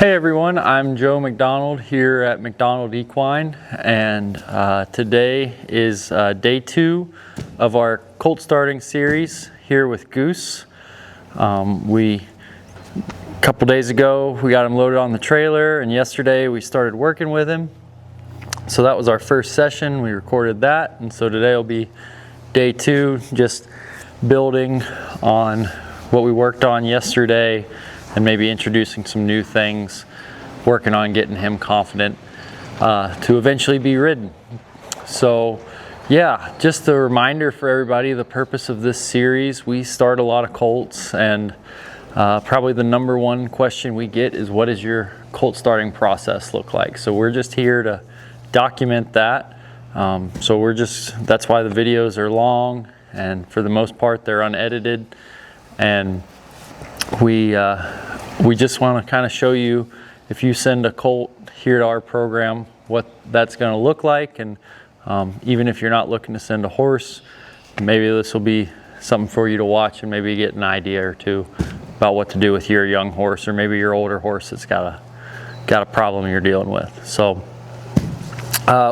Hey everyone, I'm Joe McDonald here at McDonald Equine, and today is day 2 of our Colt starting series here with Goose. A couple days ago we got him loaded on the trailer, and yesterday we started working with him. So that was our first session, we recorded that, and so today will be day 2, just building on what we worked on yesterday and maybe introducing some new things, working on getting him confident to eventually be ridden. So yeah, just a reminder for everybody, the purpose of this series, we start a lot of colts, and probably the number one question we get is, what does your colt starting process look like? So we're just here to document that. That's why the videos are long, and for the most part they're unedited, and we just want to kind of show you, if you send a colt here to our program, what that's going to look like. And even if you're not looking to send a horse, maybe this will be something for you to watch and maybe get an idea or two about what to do with your young horse, or maybe your older horse that's got a problem you're dealing with. So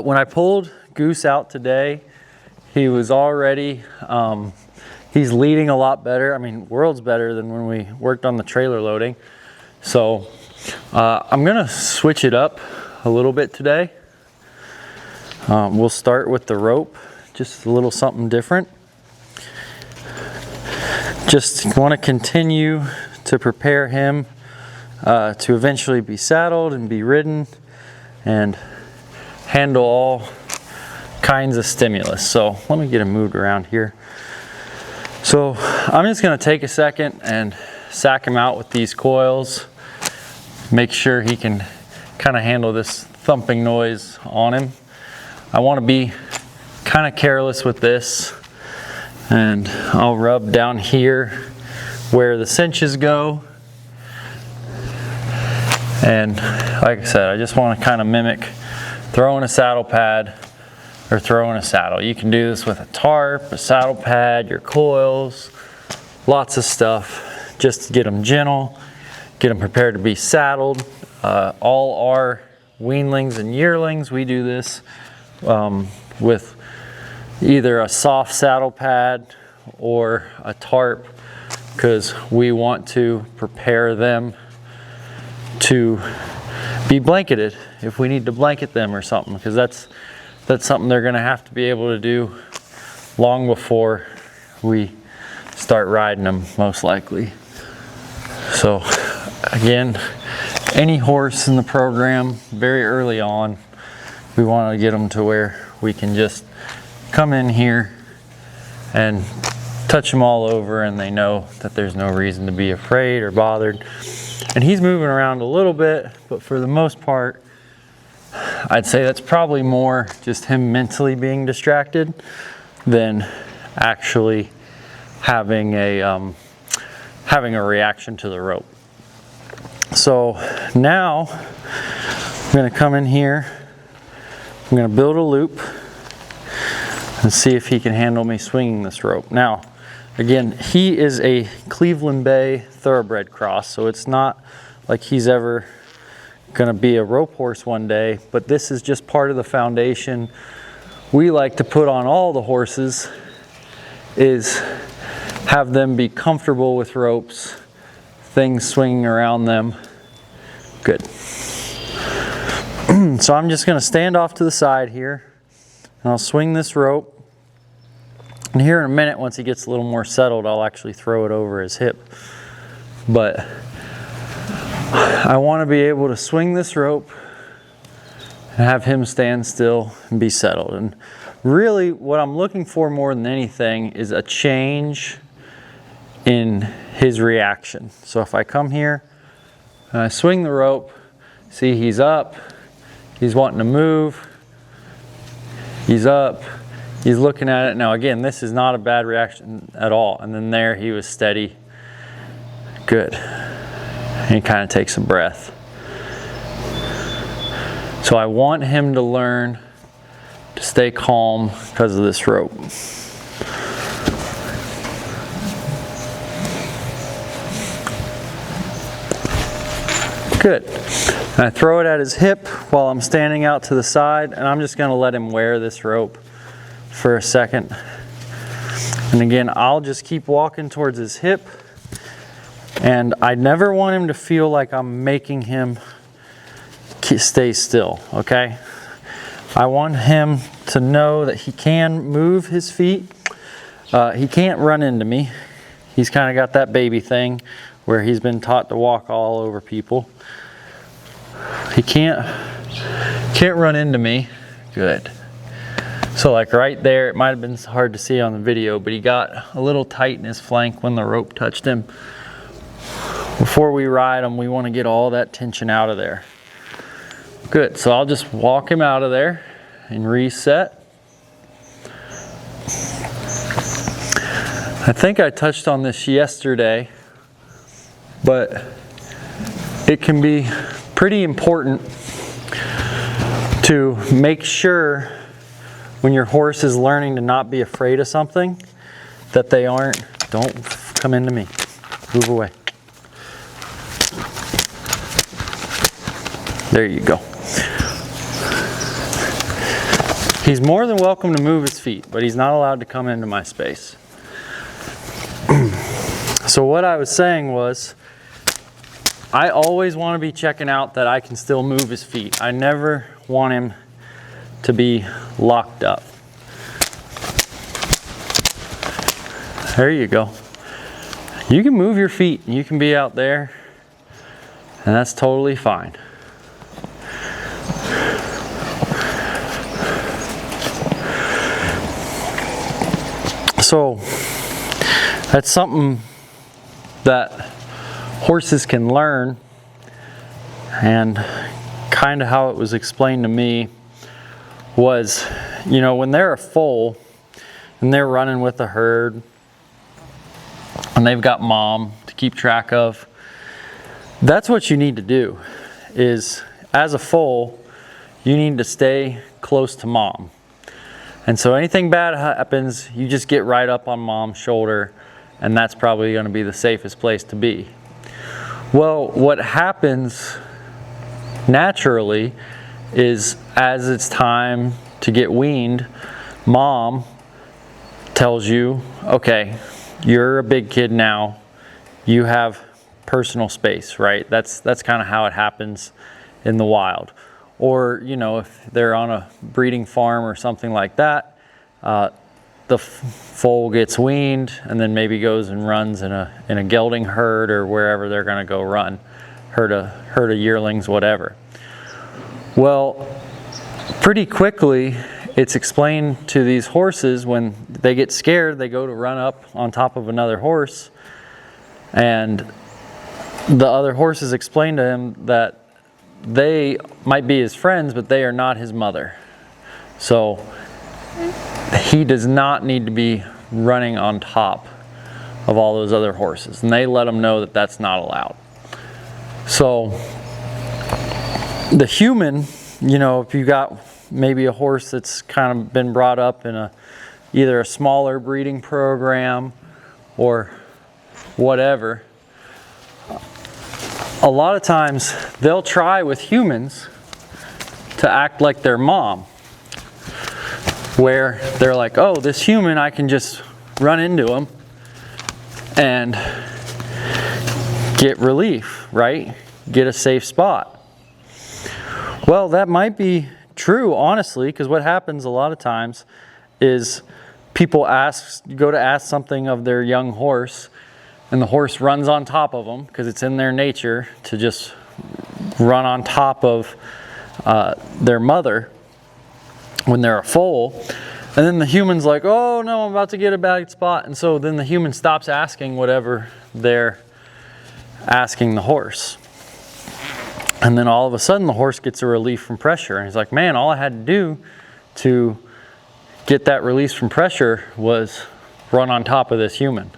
when I pulled Goose out today, he was already he's leading a lot better. I mean, worlds better than when we worked on the trailer loading. So I'm gonna switch it up a little bit today. We'll start with the rope, just a little something different. Just want to continue to prepare him to eventually be saddled and be ridden and handle all kinds of stimulus. So let me get him moved around here. So I'm just going to take a second and sack him out with these coils, make sure he can kind of handle this thumping noise on him. I want to be kind of careless with this, and I'll rub down here where the cinches go. And like I said, I just want to kind of mimic throwing a saddle pad or throwing a saddle. You can do this with a tarp, a saddle pad, your coils, lots of stuff, just to get them gentle, get them prepared to be saddled. All our weanlings and yearlings, we do this with either a soft saddle pad or a tarp, because we want to prepare them to be blanketed if we need to blanket them or something, because that's something they're going to have to be able to do long before we start riding them, most likely. So again, any horse in the program, very early on, we want to get them to where we can just come in here and touch them all over, and they know that there's no reason to be afraid or bothered. And he's moving around a little bit, but for the most part, I'd say that's probably more just him mentally being distracted than actually having a reaction to the rope. So now I'm going to come in here, I'm going to build a loop and see if he can handle me swinging this rope. Now again, he is a Cleveland Bay thoroughbred cross, so it's not like he's ever going to be a rope horse one day, but this is just part of the foundation we like to put on all the horses, is have them be comfortable with ropes, things swinging around them. Good. So I'm just going to stand off to the side here, and I'll swing this rope, and here in a minute, once he gets a little more settled, I'll actually throw it over his hip. But I want to be able to swing this rope and have him stand still and be settled. And really what I'm looking for more than anything is a change in his reaction. So if I come here and I swing the rope, see, he's up, he's wanting to move, he's up, he's looking at it. Now again, this is not a bad reaction at all. And then there he was steady. Good. And he kind of takes a breath. So I want him to learn to stay calm because of this rope. Good. And I throw it at his hip while I'm standing out to the side, and I'm just going to let him wear this rope for a second. And again, I'll just keep walking towards his hip, and I never want him to feel like I'm making him stay still, okay? I want him to know that he can move his feet. He can't run into me. He's kind of got that baby thing where he's been taught to walk all over people. He can't run into me. Good. So like right there, it might have been hard to see on the video, but he got a little tight in his flank when the rope touched him. Before we ride him, we want to get all that tension out of there. Good, so I'll just walk him out of there and reset. I think I touched on this yesterday, but it can be pretty important to make sure when your horse is learning to not be afraid of something that they aren't, don't come into me, move away. There you go. He's more than welcome to move his feet, but he's not allowed to come into my space. So what I was saying was, I always want to be checking out that I can still move his feet. I never want him to be locked up. There you go. You can move your feet and you can be out there, and that's totally fine. So that's something that horses can learn, and kind of how it was explained to me was, you know, when they're a foal and they're running with a herd and they've got mom to keep track of, that's what you need to do. Is as a foal, you need to stay close to mom. And so anything bad happens, you just get right up on mom's shoulder, and that's probably going to be the safest place to be. Well, what happens naturally is as it's time to get weaned, mom tells you, okay, you're a big kid now, you have personal space, right? That's kind of how it happens in the wild. Or, you know, if they're on a breeding farm or something like that, the foal gets weaned and then maybe goes and runs in a gelding herd or wherever they're going to go run, herd of yearlings, whatever. Well, pretty quickly it's explained to these horses when they get scared, they go to run up on top of another horse, and the other horses explain to him that they might be his friends, but they are not his mother. So he does not need to be running on top of all those other horses, and they let him know that that's not allowed. So the human, you know, if you got maybe a horse that's kind of been brought up in either a smaller breeding program or whatever, a lot of times they'll try with humans to act like their mom, where they're like, oh, this human, I can just run into him and get relief, right? Get a safe spot. Well, that might be true, honestly, because what happens a lot of times is people go to ask something of their young horse, and the horse runs on top of them because it's in their nature to just run on top of their mother when they're a foal. And then the human's like, oh no, I'm about to get a bad spot. And so then the human stops asking whatever they're asking the horse. And then all of a sudden the horse gets a relief from pressure. And he's like, man, all I had to do to get that release from pressure was run on top of this human.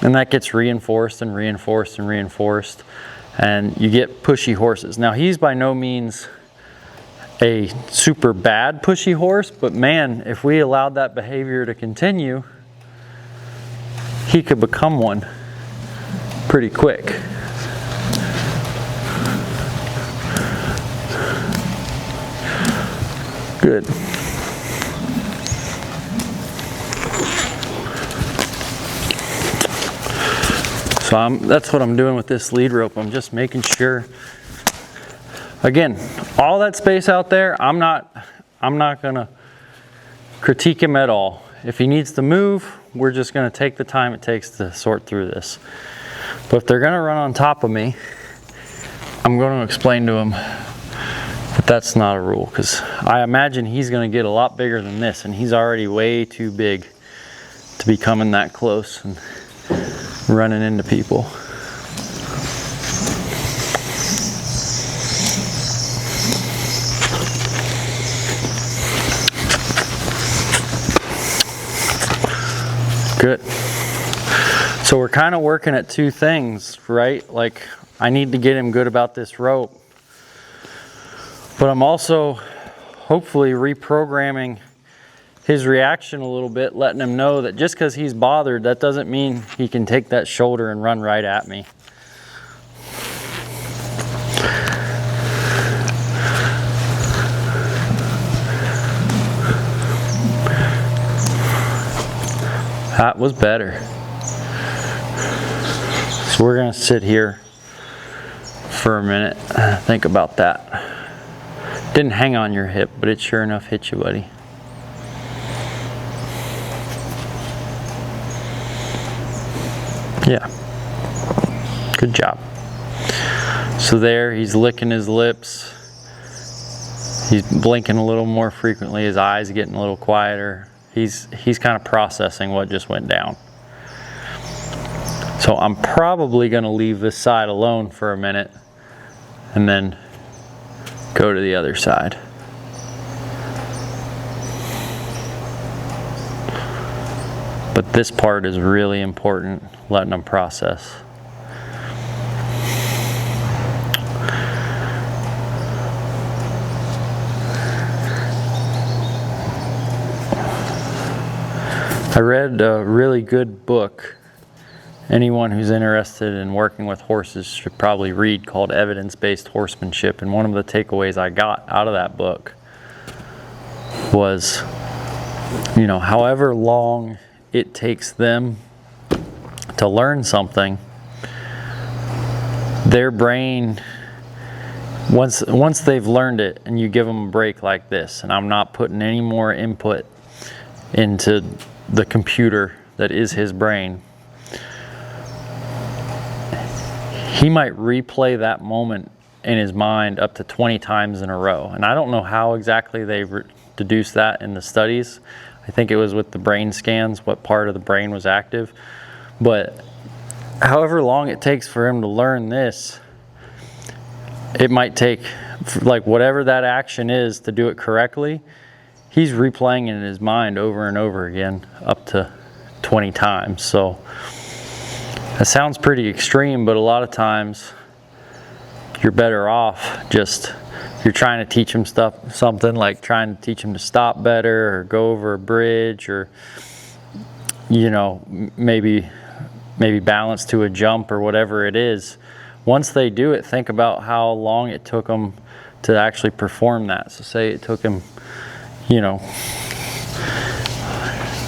And that gets reinforced and reinforced and reinforced, and you get pushy horses. Now, he's by no means a super bad pushy horse, but man, if we allowed that behavior to continue, he could become one pretty quick. Good. So that's what I'm doing with this lead rope. I'm just making sure, again, all that space out there, I'm not gonna critique him at all. If he needs to move, we're just gonna take the time it takes to sort through this. But if they're gonna run on top of me, I'm gonna explain to him that that's not a rule, because I imagine he's gonna get a lot bigger than this, and he's already way too big to be coming that close and running into people. Good. So we're kind of working at two things, right? Like, I need to get him good about this rope, but I'm also hopefully reprogramming his reaction a little bit, letting him know that just because he's bothered, that doesn't mean he can take that shoulder and run right at me. That was better. So we're gonna sit here for a minute, think about that. Didn't hang on your hip, but it sure enough hit you, buddy. Yeah, good job. So there, he's licking his lips. He's blinking a little more frequently. His eyes getting a little quieter. He's kind of processing what just went down. So I'm probably going to leave this side alone for a minute and then go to the other side. But this part is really important, letting them process. I read a really good book. Anyone who's interested in working with horses should probably read, called Evidence-Based Horsemanship. And one of the takeaways I got out of that book was, you know, however long it takes them to learn something, their brain, once they've learned it and you give them a break like this, and I'm not putting any more input into the computer that is his brain, he might replay that moment in his mind up to 20 times in a row. And I don't know how exactly they deduced that in the studies. I think it was with the brain scans, what part of the brain was active. But however long it takes for him to learn this, it might take, like, whatever that action is to do it correctly, he's replaying it in his mind over and over again, up to 20 times. So that sounds pretty extreme, but a lot of times you're better off just, you're trying to teach him something like trying to teach him to stop better or go over a bridge, or, you know, maybe balance to a jump or whatever it is. Once they do it, think about how long it took them to actually perform that. So say it took him, you know,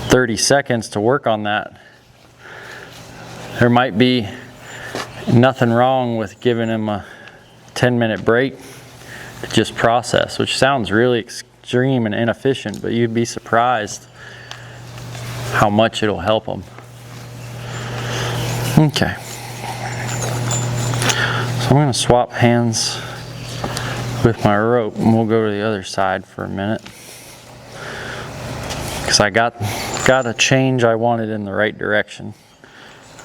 30 seconds to work on that. There might be nothing wrong with giving him a 10-minute break to just process, which sounds really extreme and inefficient, but you'd be surprised how much it'll help him. Okay. So I'm going to swap hands with my rope and we'll go to the other side for a minute, because I got a change I wanted in the right direction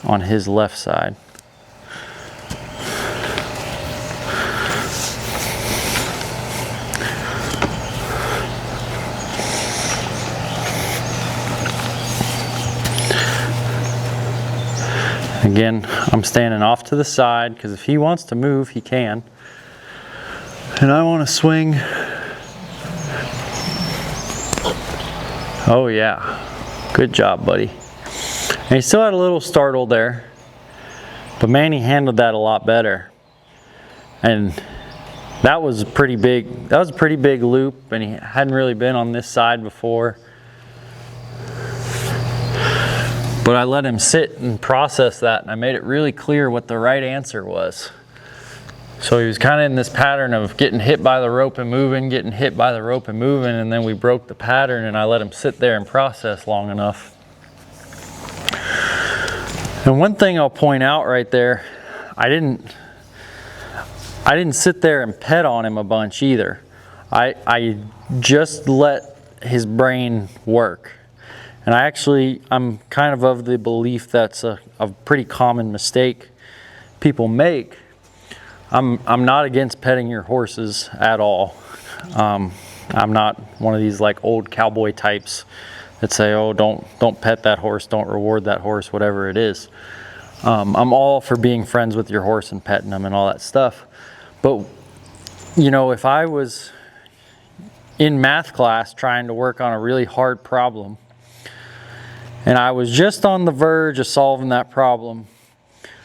on his left side. Again, I'm standing off to the side because if he wants to move, he can. And I want to swing. Oh yeah, good job, buddy. And he still had a little startle there, but man, he handled that a lot better. And That was a pretty big loop, and he hadn't really been on this side before. But I let him sit and process that, and I made it really clear what the right answer was. So he was kind of in this pattern of getting hit by the rope and moving, getting hit by the rope and moving, and then we broke the pattern, and I let him sit there and process long enough. And one thing I'll point out right there, I didn't sit there and pet on him a bunch either. I just let his brain work. And I'm kind of the belief that's a pretty common mistake people make. I'm not against petting your horses at all. I'm not one of these like old cowboy types that say, oh, don't pet that horse, don't reward that horse, whatever it is. I'm all for being friends with your horse and petting them and all that stuff. But, you know, if I was in math class trying to work on a really hard problem, and I was just on the verge of solving that problem,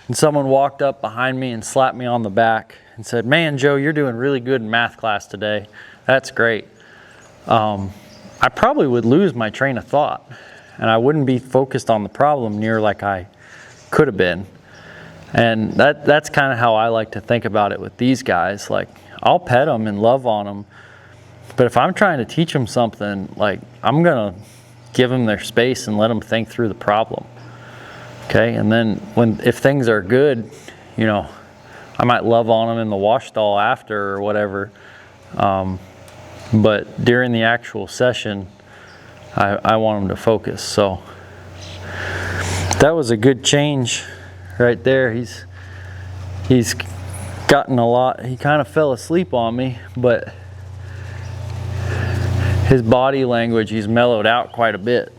and someone walked up behind me and slapped me on the back and said, man, Joe, you're doing really good in math class today. That's great. I probably would lose my train of thought, and I wouldn't be focused on the problem near like I could have been. And that's kind of how I like to think about it with these guys. Like, I'll pet them and love on them, but if I'm trying to teach them something, like, I'm gonna give them their space and let them think through the problem. Okay, and then if things are good, you know, I might love on them in the wash stall after or whatever. But during the actual session, I want them to focus. So that was a good change right there. He's gotten a lot. He kind of fell asleep on me, but his body language, he's mellowed out quite a bit.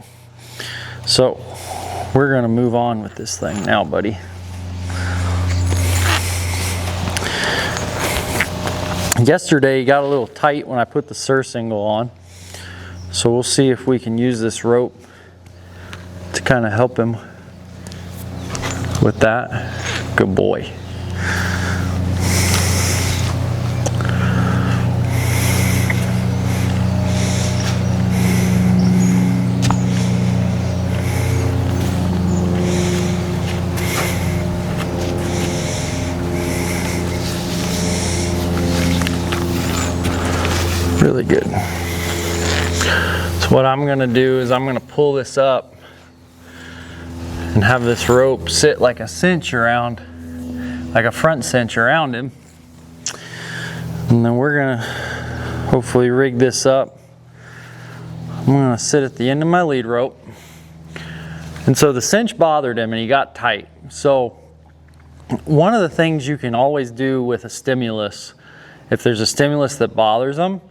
So we're gonna move on with this thing now, buddy. Yesterday he got a little tight when I put the surcingle on. So we'll see if we can use this rope to kind of help him with that. Good boy. Really good. So what I'm gonna do is I'm gonna pull this up and have this rope sit like a cinch around, like a front cinch around him. And then we're gonna hopefully rig this up. I'm gonna sit at the end of my lead rope. And so the cinch bothered him and he got tight. So one of the things you can always do with a stimulus, if there's a stimulus that bothers them,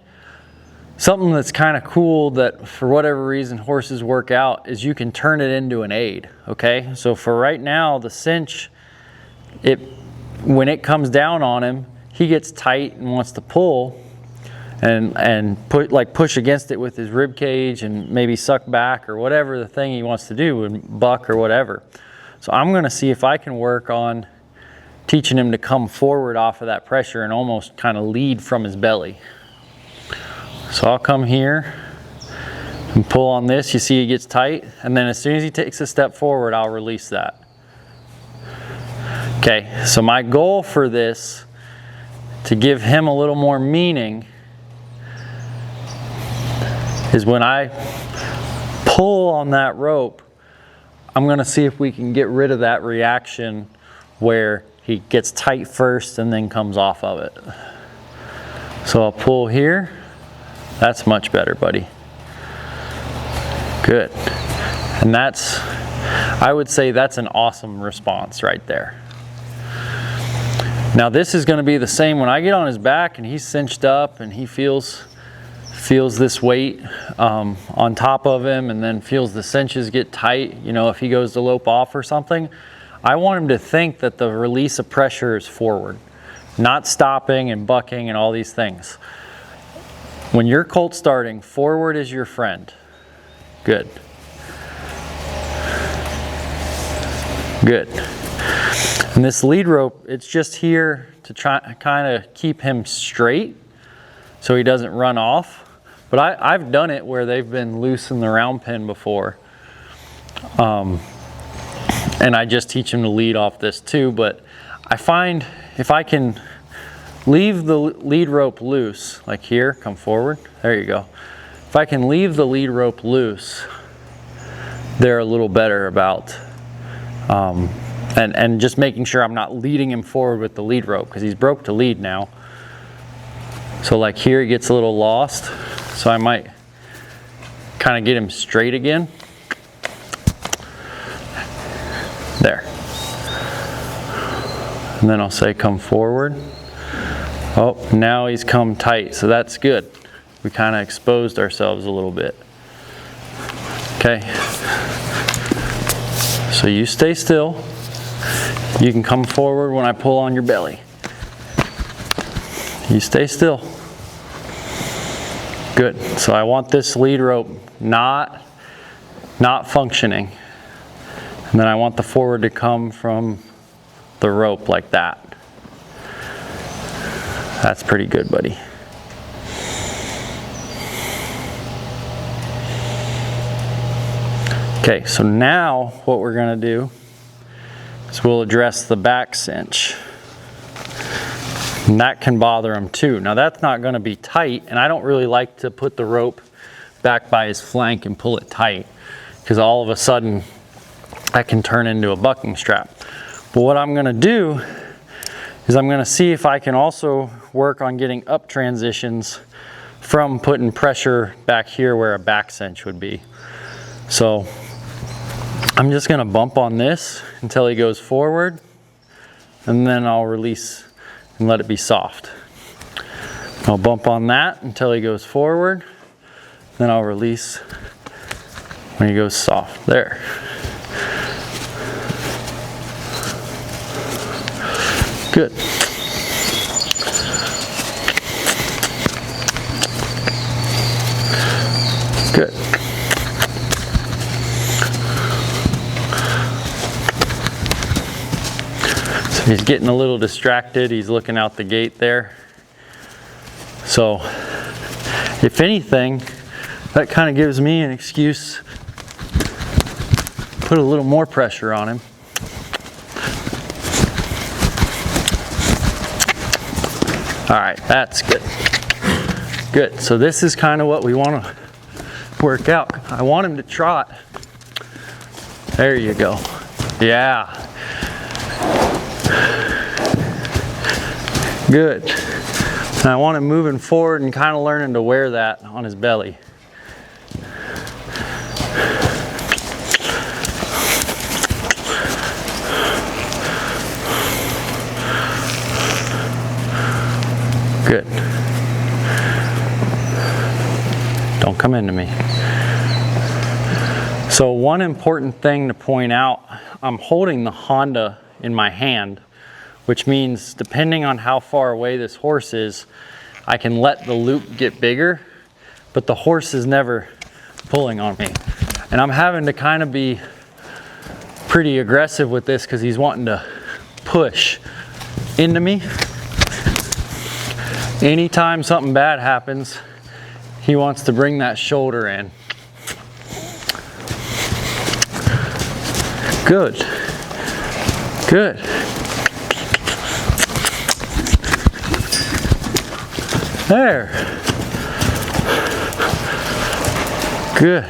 something that's kind of cool that for whatever reason horses work out is you can turn it into an aid, okay? So for right now, the cinch, when it comes down on him, he gets tight and wants to pull and push against it with his rib cage and maybe suck back or whatever the thing he wants to do and buck or whatever. So I'm gonna see if I can work on teaching him to come forward off of that pressure and almost kind of lead from his belly. So I'll come here and pull on this. You see he gets tight, and then as soon as he takes a step forward, I'll release that. Okay, so my goal for this, to give him a little more meaning, is when I pull on that rope, I'm gonna see if we can get rid of that reaction where he gets tight first and then comes off of it. So I'll pull here. That's much better, buddy. Good. And I would say that's an awesome response right there. Now this is gonna be the same when I get on his back and he's cinched up and he feels this weight on top of him and then feels the cinches get tight, you know, if he goes to lope off or something. I want him to think that the release of pressure is forward, not stopping and bucking and all these things. When you're colt starting, forward is your friend. Good. Good. And this lead rope, it's just here to try kind of keep him straight so he doesn't run off. But I've done it where they've been loose in the round pen before. And I just teach him to lead off this too. But I find if I can leave the lead rope loose, like here, come forward, there you go. If I can leave the lead rope loose, they're a little better about, and just making sure I'm not leading him forward with the lead rope, because he's broke to lead now. So like here he gets a little lost, so I might kind of get him straight again. There. And then I'll say come forward. Oh, now he's come tight, so that's good. We kind of exposed ourselves a little bit. Okay. So you stay still. You can come forward when I pull on your belly. You stay still. Good. So I want this lead rope not functioning. And then I want the forward to come from the rope like that. That's pretty good, buddy. Okay, so now what we're gonna do is we'll address the back cinch. And that can bother him too. Now that's not gonna be tight, and I don't really like to put the rope back by his flank and pull it tight, because all of a sudden that can turn into a bucking strap. But what I'm gonna do is I'm gonna see if I can also work on getting up transitions from putting pressure back here where a back cinch would be. So I'm just gonna bump on this until he goes forward, and then I'll release and let it be soft. I'll bump on that until he goes forward, then I'll release when he goes soft. There. Good. Good. So he's getting a little distracted. He's looking out the gate there. So if anything, that kind of gives me an excuse to put a little more pressure on him. All right, that's good. Good, so this is kind of what we want to work out. I want him to trot. There you go. Yeah. Good. And I want him moving forward and kind of learning to wear that on his belly. Good. Don't come into me. So one important thing to point out, I'm holding the Honda in my hand, which means depending on how far away this horse is, I can let the loop get bigger, but the horse is never pulling on me. And I'm having to kind of be pretty aggressive with this because he's wanting to push into me. Anytime something bad happens, he wants to bring that shoulder in. Good. Good. There. Good.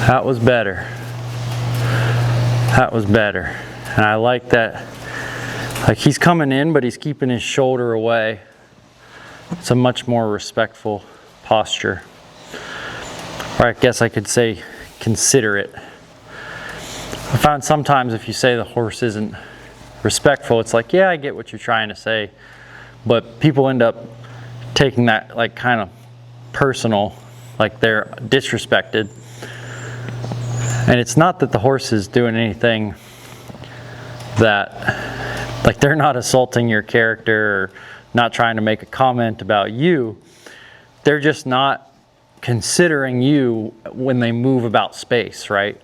That was better. That was better. And I like that. Like he's coming in, but he's keeping his shoulder away. It's a much more respectful posture. Or I guess I could say considerate. I found sometimes if you say the horse isn't respectful, it's like, yeah, I get what you're trying to say. But people end up taking that like kind of personal, like they're disrespected. And it's not that the horse is doing anything that, like they're not assaulting your character or not trying to make a comment about you. They're just not considering you when they move about space, right?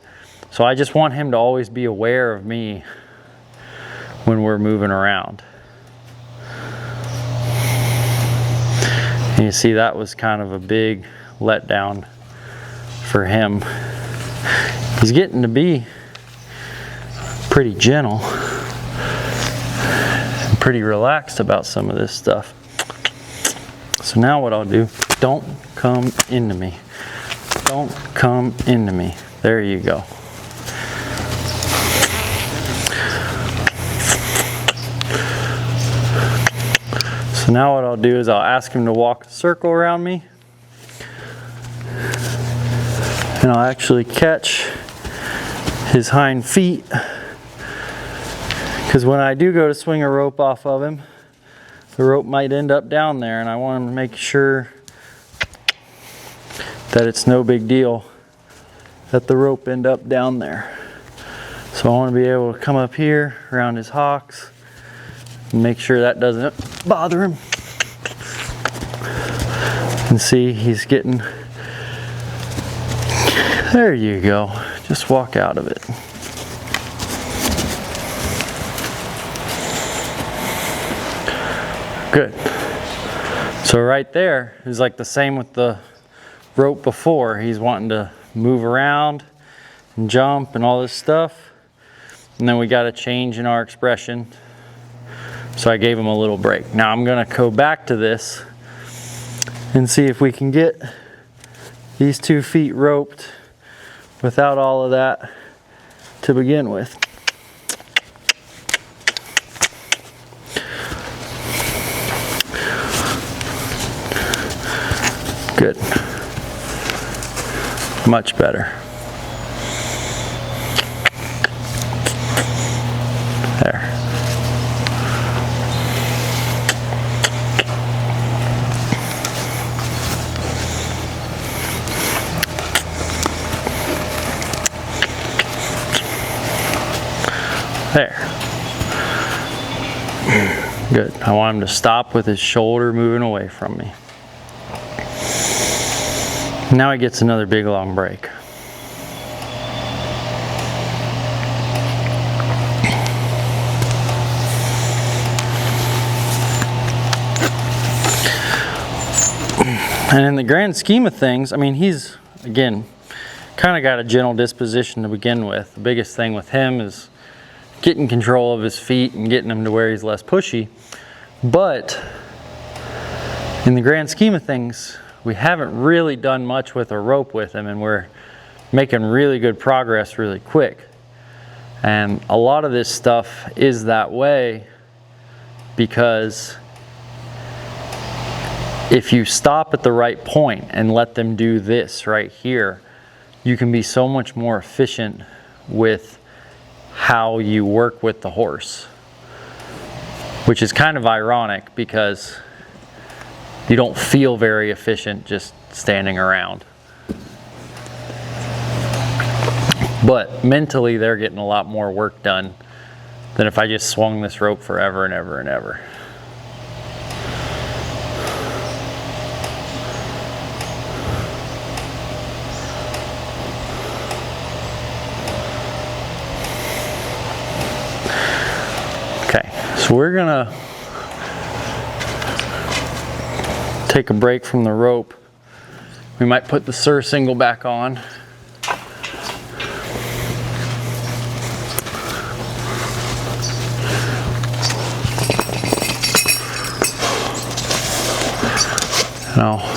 So I just want him to always be aware of me when we're moving around. And you see, that was kind of a big letdown for him. He's getting to be pretty gentle and pretty relaxed about some of this stuff. So now what I'll do, don't come into me. Don't come into me. There you go. So now what I'll do is I'll ask him to walk a circle around me. And I'll actually catch his hind feet. Because when I do go to swing a rope off of him, the rope might end up down there, and I want to make sure that it's no big deal that the rope end up down there. So I want to be able to come up here around his hocks and make sure that doesn't bother him. And see, he's getting, there you go, just walk out of it. Good. So right there is like the same with the rope before. He's wanting to move around and jump and all this stuff. And then we got a change in our expression. So I gave him a little break. Now I'm gonna go back to this and see if we can get these 2 feet roped without all of that to begin with. Good. Much better. There. There. Good. I want him to stop with his shoulder moving away from me. Now he gets another big long break. And in the grand scheme of things, I mean, he's, again, kind of got a gentle disposition to begin with. The biggest thing with him is getting control of his feet and getting him to where he's less pushy. But in the grand scheme of things, we haven't really done much with a rope with him, and we're making really good progress really quick. And a lot of this stuff is that way because if you stop at the right point and let them do this right here, you can be so much more efficient with how you work with the horse, which is kind of ironic because you don't feel very efficient just standing around. But mentally, they're getting a lot more work done than if I just swung this rope forever and ever and ever. Okay, so we're gonna take a break from the rope. We might put the surcingle back on. And I'll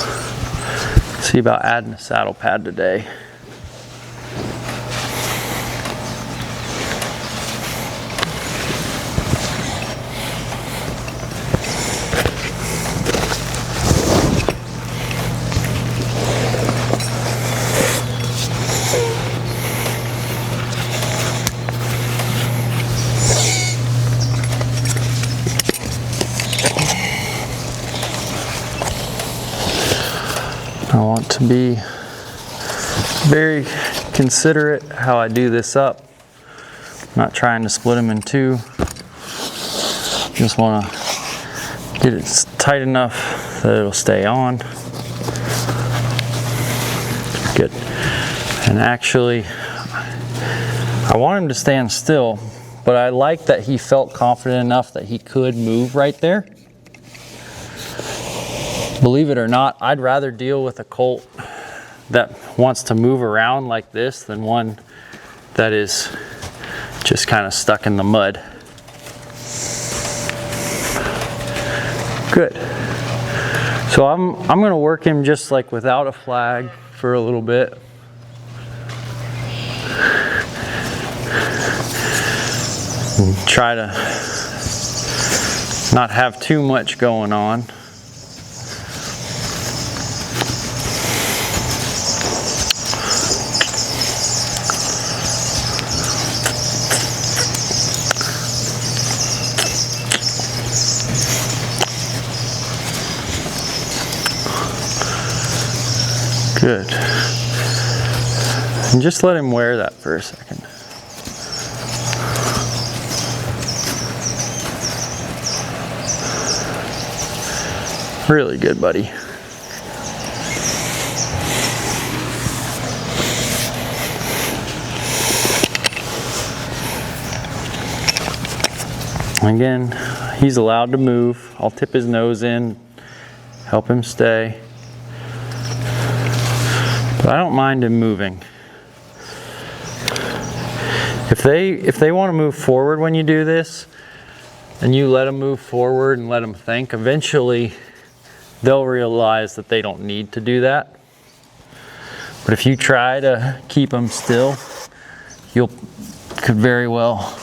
see about adding a saddle pad today. I want to be very considerate how I do this up. I'm not trying to split them in two. Just want to get it tight enough that it'll stay on. Good. And actually, I want him to stand still, but I like that he felt confident enough that he could move right there. Believe it or not, I'd rather deal with a colt that wants to move around like this than one that is just kind of stuck in the mud. Good. So I'm going to work him just like without a flag for a little bit. And try to not have too much going on. Good. And just let him wear that for a second. Really good, buddy. Again, he's allowed to move. I'll tip his nose in, help him stay. But I don't mind him moving. If they want to move forward when you do this, and you let them move forward and let them think, eventually they'll realize that they don't need to do that. But if you try to keep them still, you could very well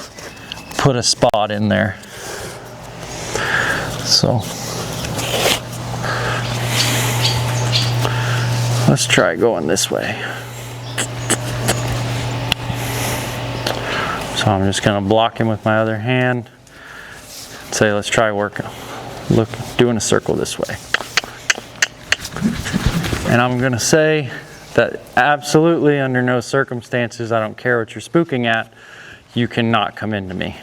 put a spot in there. So let's try going this way. So I'm just going to block him with my other hand. Say, let's try working. Look, doing a circle this way. And I'm going to say that absolutely under no circumstances, I don't care what you're spooking at, you cannot come into me.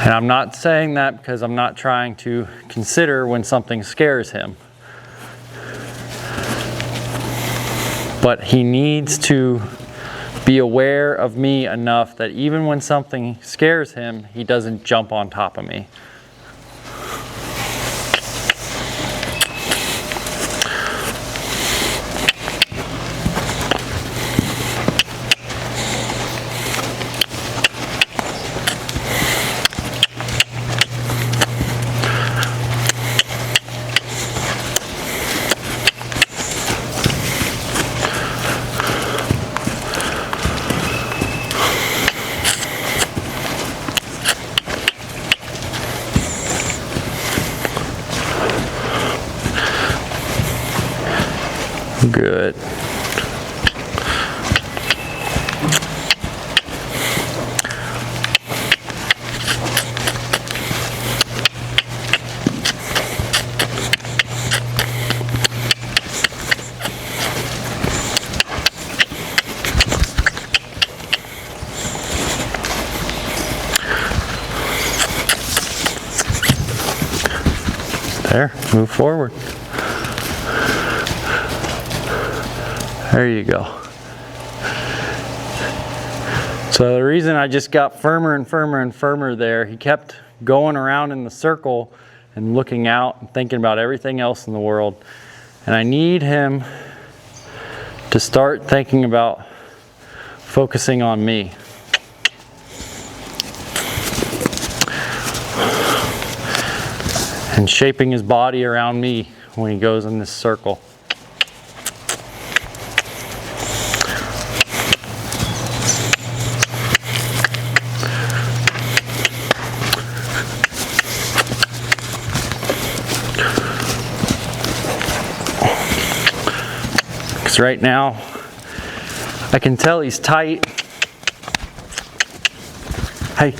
And I'm not saying that because I'm not trying to consider when something scares him. But he needs to be aware of me enough that even when something scares him, he doesn't jump on top of me. Good. There, move forward. There you go. So the reason I just got firmer and firmer and firmer there, he kept going around in the circle and looking out and thinking about everything else in the world. And I need him to start thinking about focusing on me. And shaping his body around me when he goes in this circle. Because right now, I can tell he's tight. Hey.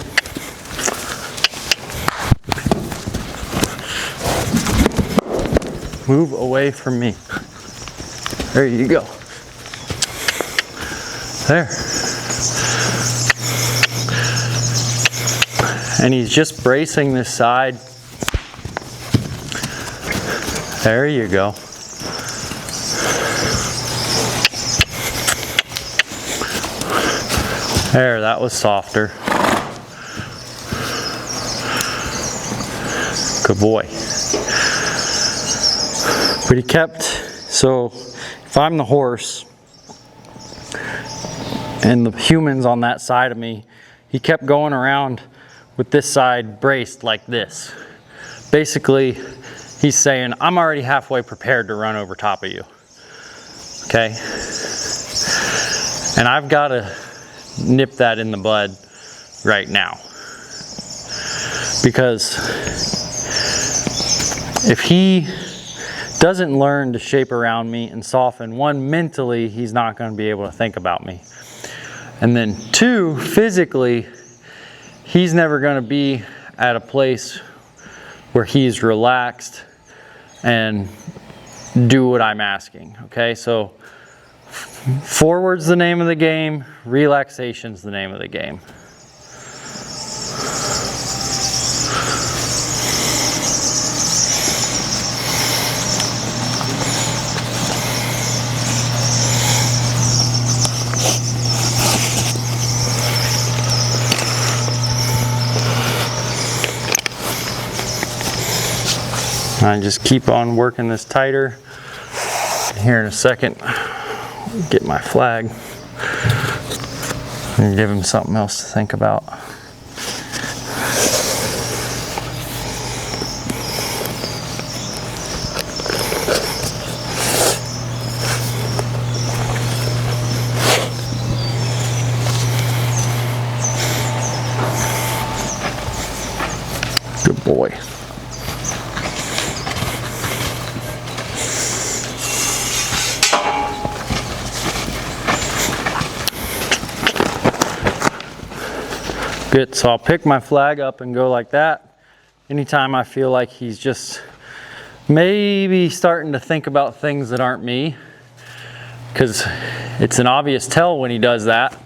Move away from me. There you go. There. And he's just bracing this side. There you go. There, that was softer. Good boy. But he kept, so if I'm the horse and the human's on that side of me, he kept going around with this side braced like this. Basically, he's saying, I'm already halfway prepared to run over top of you. Okay? And I've got to nip that in the bud right now. Because if he doesn't learn to shape around me and soften, one, mentally, he's not going to be able to think about me. And then two, physically, he's never going to be at a place where he's relaxed and do what I'm asking. Okay, so forward's the name of the game, relaxation's the name of the game. I just keep on working this tighter. Here in a second, get my flag and give him something else to think about. Good boy. Good, so I'll pick my flag up and go like that. Anytime I feel like he's just maybe starting to think about things that aren't me, because it's an obvious tell when he does that,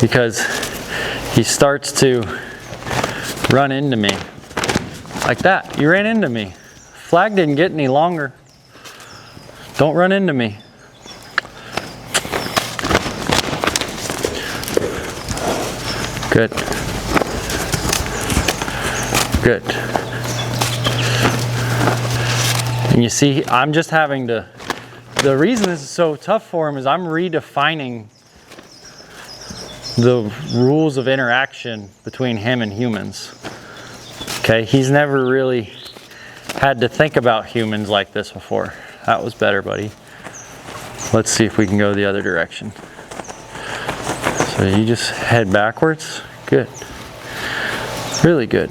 because he starts to run into me like that. You ran into me. Flag didn't get any longer. Don't run into me. Good. Good. And you see, I'm just having to, the reason this is so tough for him is I'm redefining the rules of interaction between him and humans. Okay, he's never really had to think about humans like this before. That was better, buddy. Let's see if we can go the other direction. So you just head backwards. Good. Really good.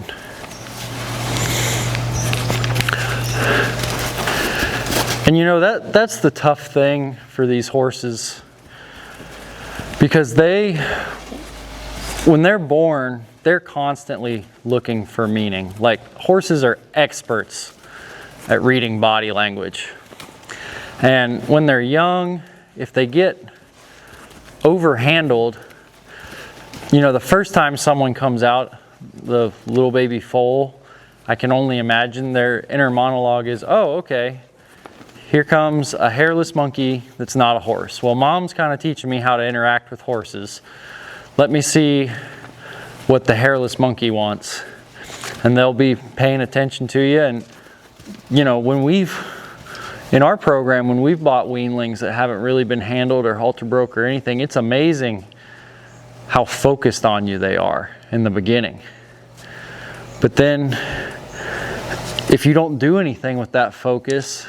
And you know, that's the tough thing for these horses, because when they're born, they're constantly looking for meaning. Like, horses are experts at reading body language. And when they're young, if they get overhandled, you know, the first time someone comes out, the little baby foal, I can only imagine their inner monologue is, oh, okay, here comes a hairless monkey that's not a horse. Well, mom's kind of teaching me how to interact with horses. Let me see what the hairless monkey wants. And they'll be paying attention to you. And, you know, in our program, when we've bought weanlings that haven't really been handled or halter broke or anything, it's amazing how focused on you they are in the beginning. But then, if you don't do anything with that focus,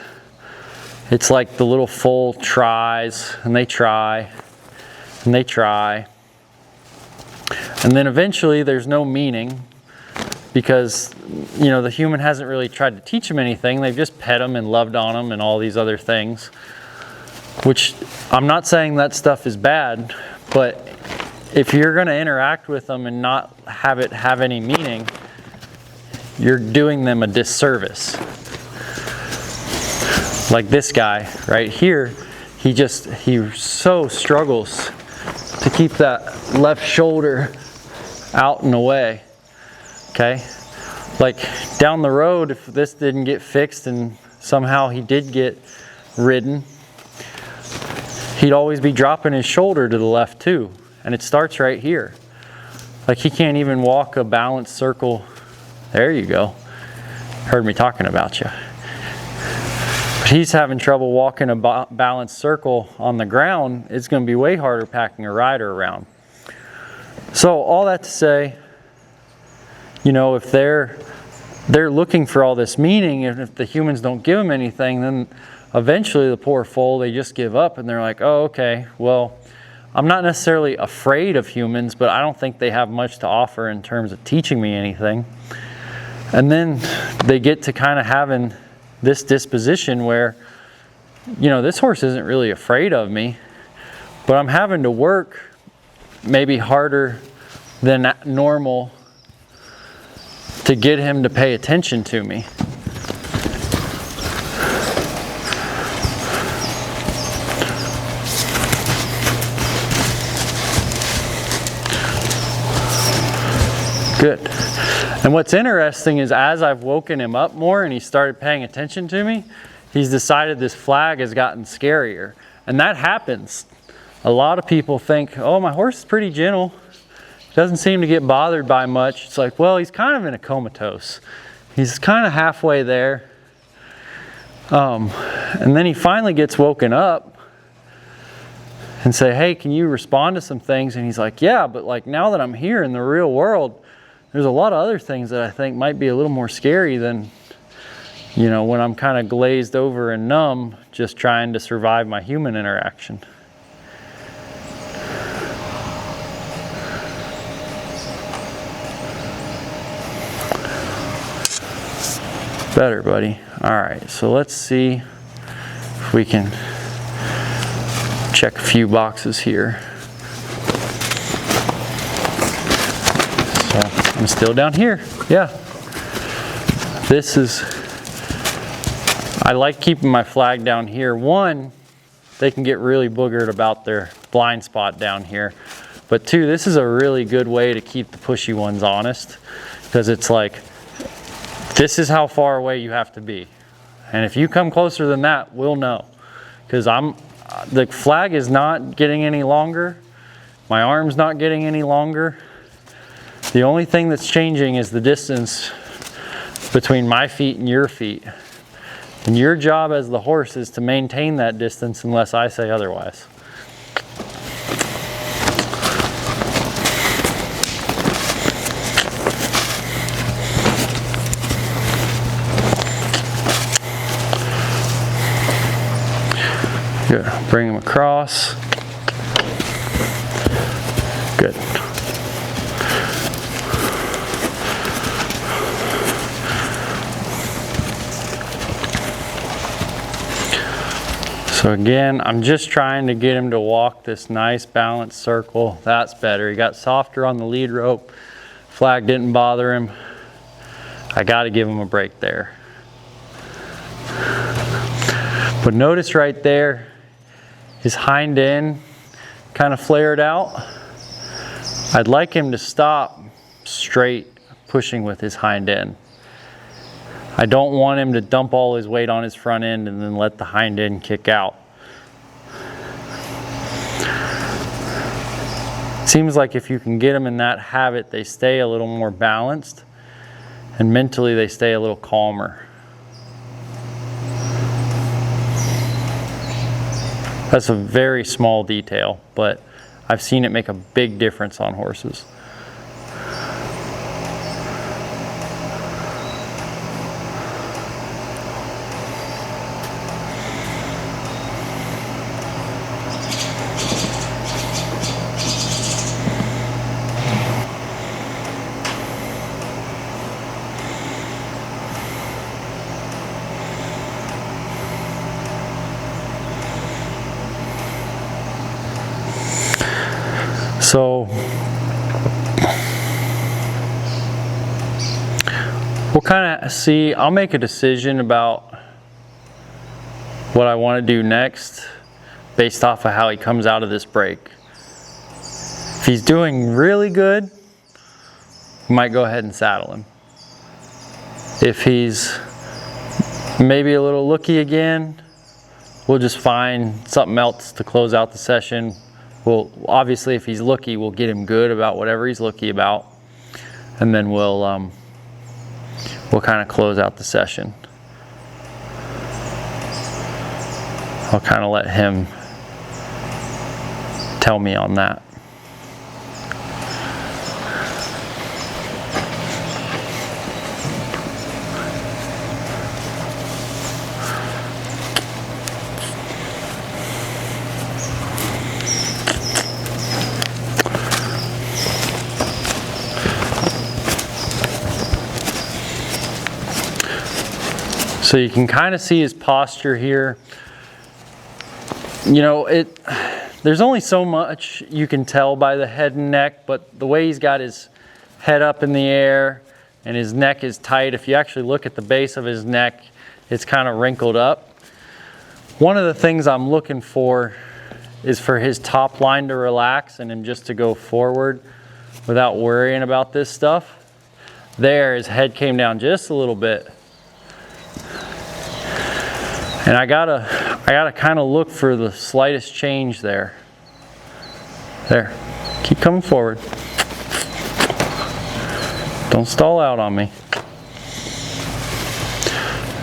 it's like the little foal tries, and they try, and they try. And then eventually there's no meaning, because, you know, the human hasn't really tried to teach them anything. They've just pet them and loved on them and all these other things, which I'm not saying that stuff is bad, but if you're going to interact with them and not have it have any meaning, you're doing them a disservice. Like this guy right here, he so struggles to keep that left shoulder out and away. Okay, Like down the road, if this didn't get fixed and somehow he did get ridden, he'd always be dropping his shoulder to the left too. And it starts right here. Like he can't even walk a balanced circle. There you go. Heard me talking about you. But he's having trouble walking a balanced circle on the ground. It's going to be way harder packing a rider around. So all that to say, you know, if they're looking for all this meaning, and if the humans don't give them anything, then eventually the poor foal, they just give up and they're like, oh, okay, well, I'm not necessarily afraid of humans, but I don't think they have much to offer in terms of teaching me anything. And then they get to kind of having this disposition where, you know, this horse isn't really afraid of me, but I'm having to work maybe harder than normal to get him to pay attention to me. Good. And what's interesting is as I've woken him up more and he started paying attention to me, he's decided this flag has gotten scarier. And that happens. A lot of people think, oh, my horse is pretty gentle. Doesn't seem to get bothered by much. It's like, well, he's kind of in a comatose. He's kind of halfway there. And then he finally gets woken up and say, hey, can you respond to some things? And he's like, yeah, but like now that I'm here in the real world, there's a lot of other things that I think might be a little more scary than, you know, when I'm kind of glazed over and numb, just trying to survive my human interaction. Better, buddy. All right, so let's see if we can check a few boxes here. So I'm still down here. Yeah. This is, I like keeping my flag down here. One, they can get really boogered about their blind spot down here. But two, this is a really good way to keep the pushy ones honest, because it's like, this is how far away you have to be. And if you come closer than that, we'll know. Because the flag is not getting any longer. My arm's not getting any longer. The only thing that's changing is the distance between my feet and your feet. And your job as the horse is to maintain that distance unless I say otherwise. Good. Bring him across. Good. So again, I'm just trying to get him to walk this nice balanced circle. That's better. He got softer on the lead rope. Flag didn't bother him. I got to give him a break there. But notice right there, his hind end kind of flared out. I'd like him to stop straight pushing with his hind end. I don't want him to dump all his weight on his front end and then let the hind end kick out. Seems like if you can get them in that habit, they stay a little more balanced and mentally they stay a little calmer. That's a very small detail, but I've seen it make a big difference on horses. So we'll kind of see, I'll make a decision about what I want to do next based off of how he comes out of this break. If he's doing really good, we might go ahead and saddle him. If he's maybe a little looky again, we'll just find something else to close out the session. Well, obviously if he's looky, we'll get him good about whatever he's looky about, and then we'll kind of close out the session. I'll kind of let him tell me on that. So you can kind of see his posture here. You know, there's only so much you can tell by the head and neck, but the way he's got his head up in the air and his neck is tight, if you actually look at the base of his neck, it's kind of wrinkled up. One of the things I'm looking for is for his top line to relax and him just to go forward without worrying about this stuff. There, his head came down just a little bit. And I gotta kind of look for the slightest change there. There, keep coming forward. Don't stall out on me.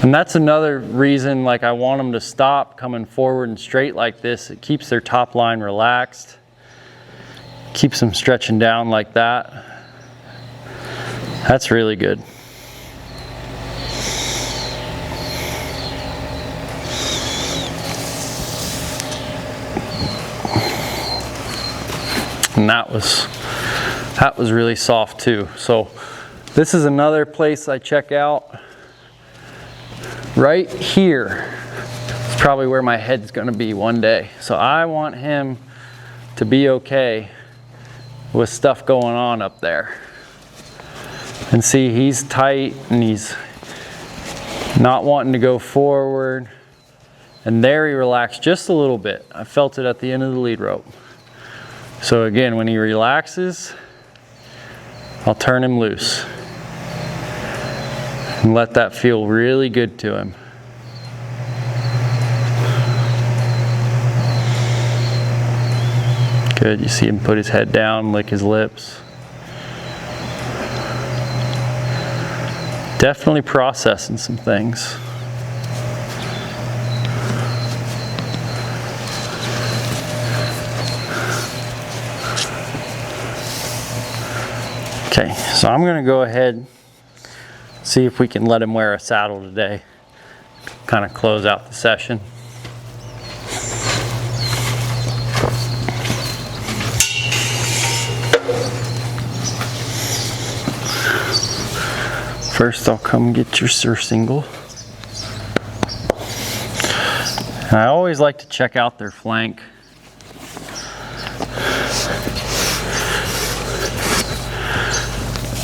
And that's another reason, like, I want them to stop coming forward and straight like this. It keeps their top line relaxed. Keeps them stretching down like that. That's really good. And that was really soft too. So this is another place I check out. Right here is probably where my head's gonna be one day. So I want him to be okay with stuff going on up there. And see, he's tight and he's not wanting to go forward. And there he relaxed just a little bit. I felt it at the end of the lead rope. So again, when he relaxes, I'll turn him loose and let that feel really good to him. Good, you see him put his head down, lick his lips. Definitely processing some things. Okay, so I'm gonna go ahead and see if we can let him wear a saddle today. Kind of close out the session. First I'll come get your surcingle. And I always like to check out their flank.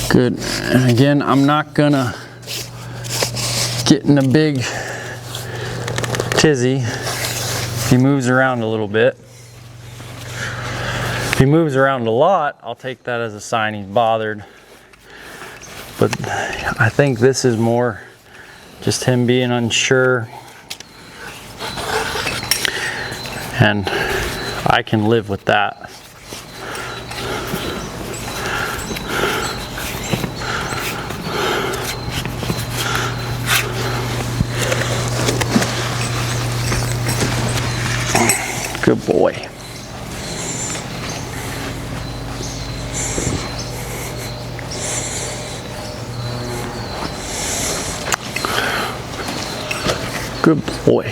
Good, and again, I'm not gonna get in a big tizzy if he moves around a little bit. If he moves around a lot, I'll take that as a sign he's bothered. But I think this is more just him being unsure. And I can live with that. Good boy. Good boy.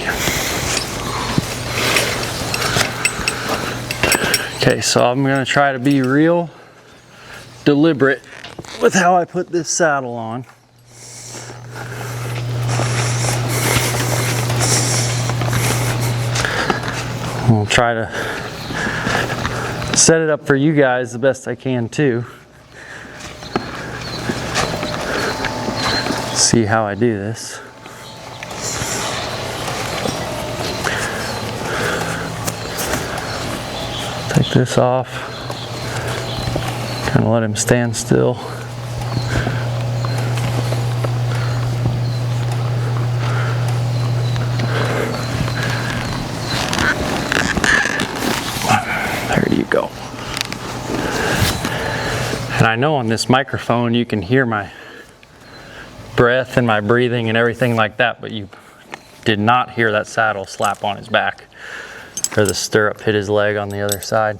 Okay, so I'm gonna try to be real deliberate with how I put this saddle on. I'll try to set it up for you guys the best I can too. See how I do this. Take this off. Kind of let him stand still. go. And I know on this microphone you can hear my breath and my breathing and everything like that, but you did not hear that saddle slap on his back or the stirrup hit his leg on the other side.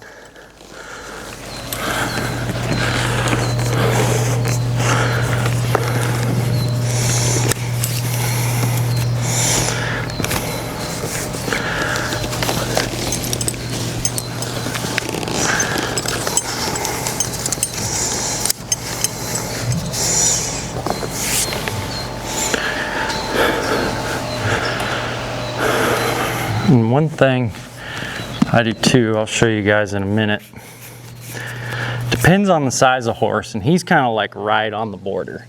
And one thing I do too, I'll show you guys in a minute. Depends on the size of horse, and he's kind of like right on the border.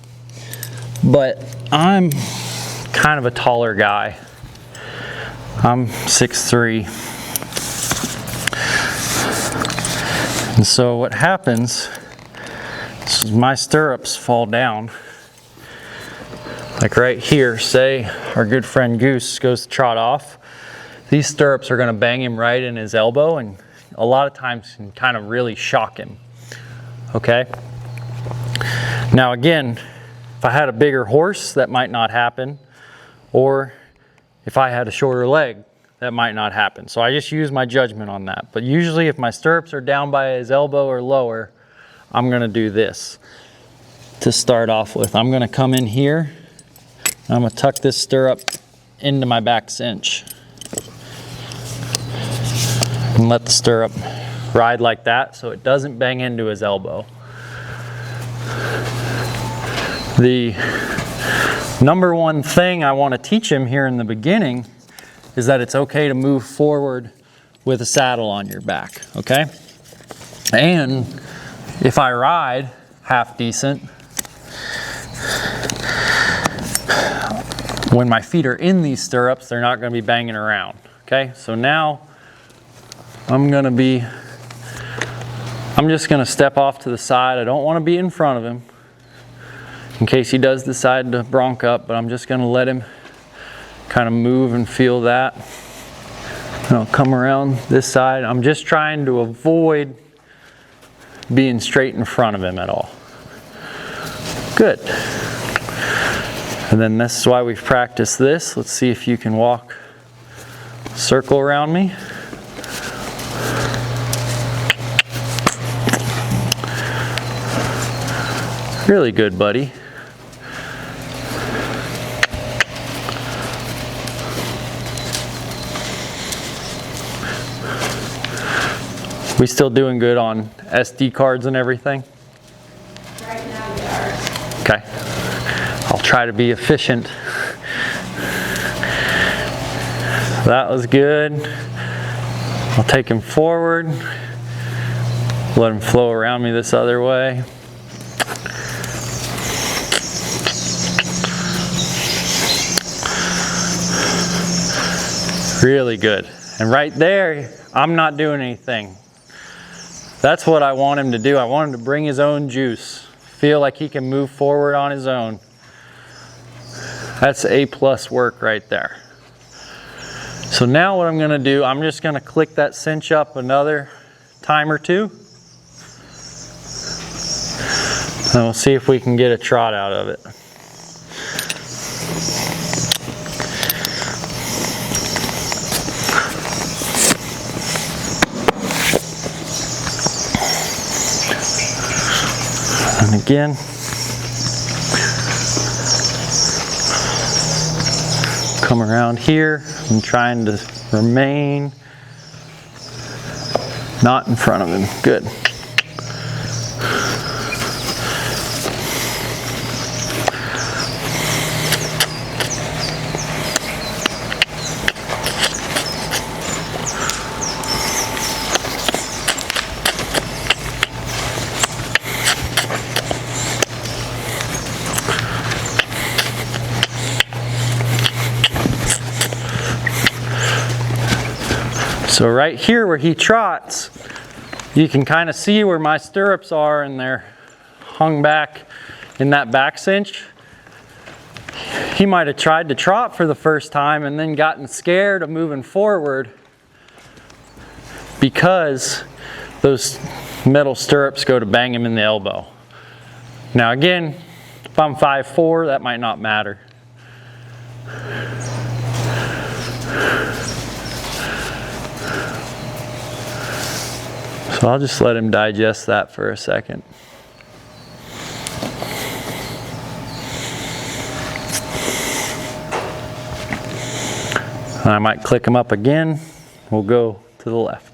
But I'm kind of a taller guy. I'm 6'3". And so what happens is my stirrups fall down. Like right here, say our good friend Goose goes to trot off. These stirrups are going to bang him right in his elbow, and a lot of times can kind of really shock him. Okay? Now again, if I had a bigger horse, that might not happen. Or if I had a shorter leg, that might not happen. So I just use my judgment on that. But usually if my stirrups are down by his elbow or lower, I'm going to do this to start off with. I'm going to come in here. I'm going to tuck this stirrup into my back cinch. And let the stirrup ride like that so it doesn't bang into his elbow. The number one thing I want to teach him here in the beginning is that it's okay to move forward with a saddle on your back, okay? And if I ride half decent, when my feet are in these stirrups, they're not going to be banging around, okay? So now I'm just going to step off to the side. I don't want to be in front of him in case he does decide to bronc up, but I'm just going to let him kind of move and feel that. And I'll come around this side. I'm just trying to avoid being straight in front of him at all. Good. And then this is why we've practiced this. Let's see if you can walk circle around me. Really good, buddy. We still doing good on SD cards and everything? Right now we are. Okay. I'll try to be efficient. That was good. I'll take him forward. Let him flow around me this other way. Really good. And right there, I'm not doing anything. That's what I want him to do. I want him to bring his own juice. Feel like he can move forward on his own. That's A+ work right there. So now what I'm going to do, I'm just going to click that cinch up another time or two. And we'll see if we can get a trot out of it. And again, come around here. I'm trying to remain not in front of him. Good. So right here where he trots, you can kind of see where my stirrups are, and they're hung back in that back cinch. He might have tried to trot for the first time and then gotten scared of moving forward because those metal stirrups go to bang him in the elbow. Now again, if I'm 5'4", that might not matter. So I'll just let him digest that for a second. And I might click him up again. We'll go to the left.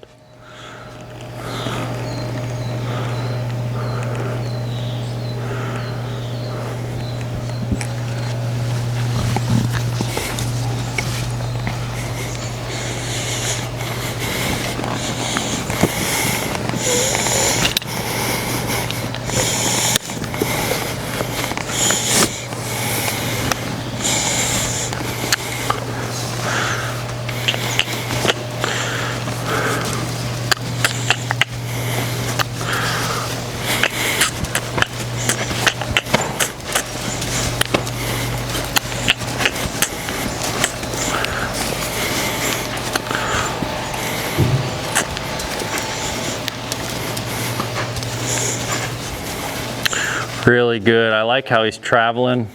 Really good. I like how he's traveling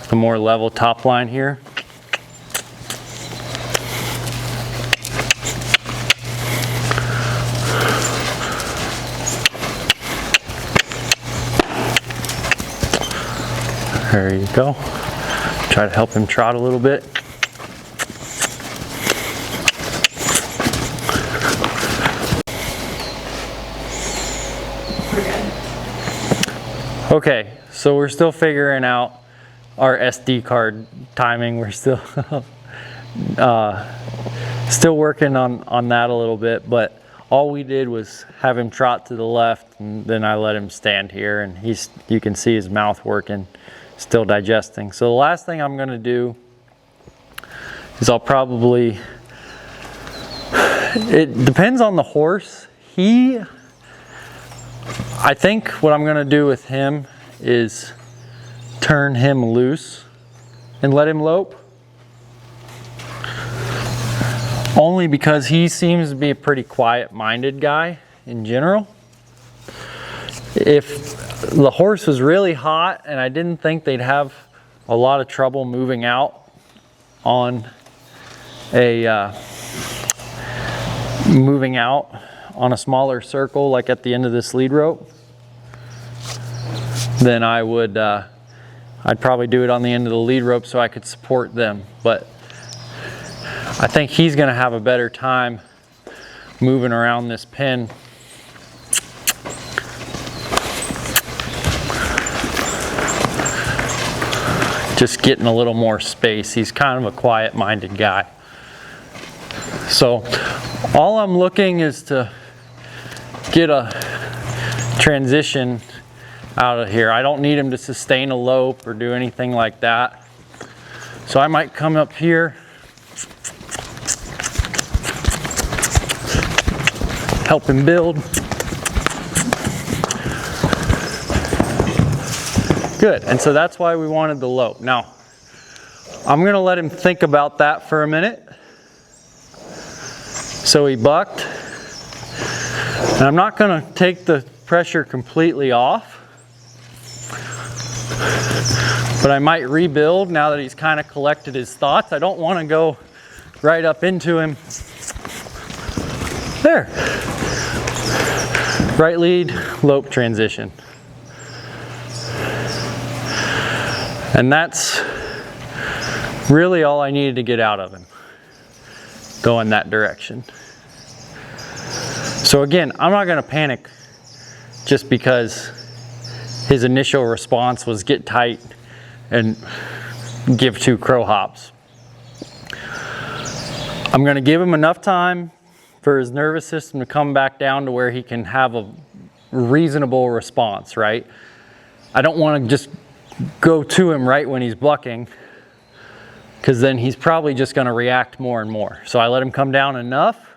the more level top line here. There you go. Try to help him trot a little bit. Okay, so we're still figuring out our SD card timing. We're still still working on that a little bit, but all we did was have him trot to the left, and then I let him stand here, and you can see his mouth working, still digesting. So the last thing I'm gonna do is I'll probably, it depends on the horse. I think what I'm gonna do with him is turn him loose and let him lope. Only because he seems to be a pretty quiet-minded guy in general. If the horse was really hot and I didn't think they'd have a lot of trouble moving out on a smaller circle, like at the end of this lead rope, then I would, I'd probably do it on the end of the lead rope so I could support them. But I think he's gonna have a better time moving around this pen. Just getting a little more space. He's kind of a quiet-minded guy. So all I'm looking is to get a transition out of here. I don't need him to sustain a lope or do anything like that. So I might come up here, help him build. Good, and so that's why we wanted the lope. Now, I'm gonna let him think about that for a minute. So he bucked. And I'm not gonna take the pressure completely off, but I might rebuild now that he's kind of collected his thoughts. I don't wanna go right up into him. There. Right lead, lope transition. And that's really all I needed to get out of him. Go in that direction. So again, I'm not gonna panic just because his initial response was get tight and give 2 crow hops. I'm gonna give him enough time for his nervous system to come back down to where he can have a reasonable response, right? I don't wanna just go to him right when he's bucking, because then he's probably just gonna react more and more. So I let him come down enough,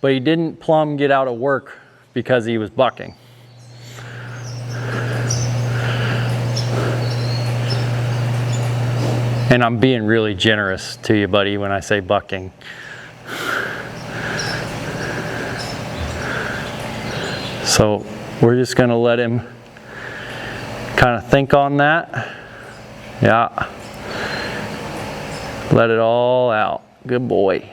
but he didn't plumb get out of work because he was bucking. And I'm being really generous to you, buddy, when I say bucking. So we're just gonna let him kind of think on that. Yeah. Let it all out. Good boy.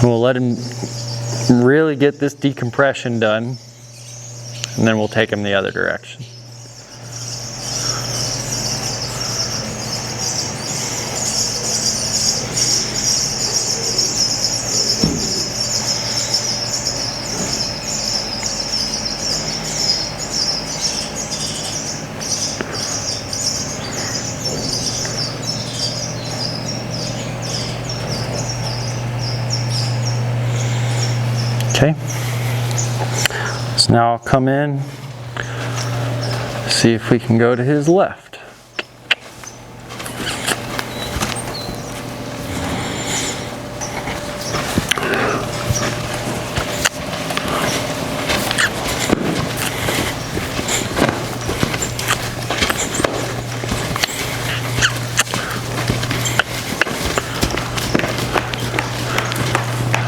We'll let him really get this decompression done, and then we'll take him the other direction. Okay, so now I'll come in, see if we can go to his left.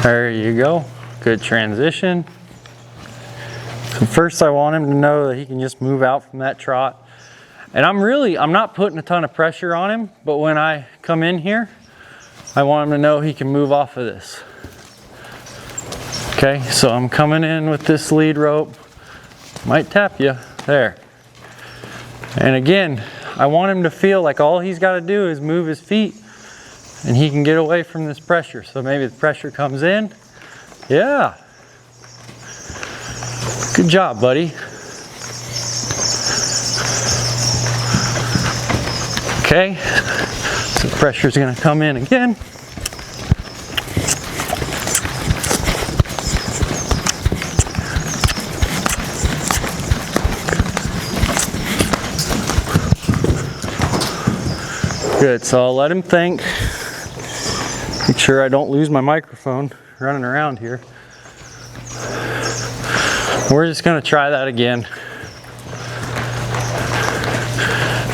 There you go. Good transition. So first I want him to know that he can just move out from that trot. And I'm not putting a ton of pressure on him, but when I come in here, I want him to know he can move off of this. Okay, so I'm coming in with this lead rope. Might tap you, there. And again, I want him to feel like all he's got to do is move his feet and he can get away from this pressure. So maybe the pressure comes in. Yeah. Good job, buddy. Okay. So pressure's going to come in again. Good. So I'll let him think. Make sure I don't lose my microphone running around here. We're just going to try that again.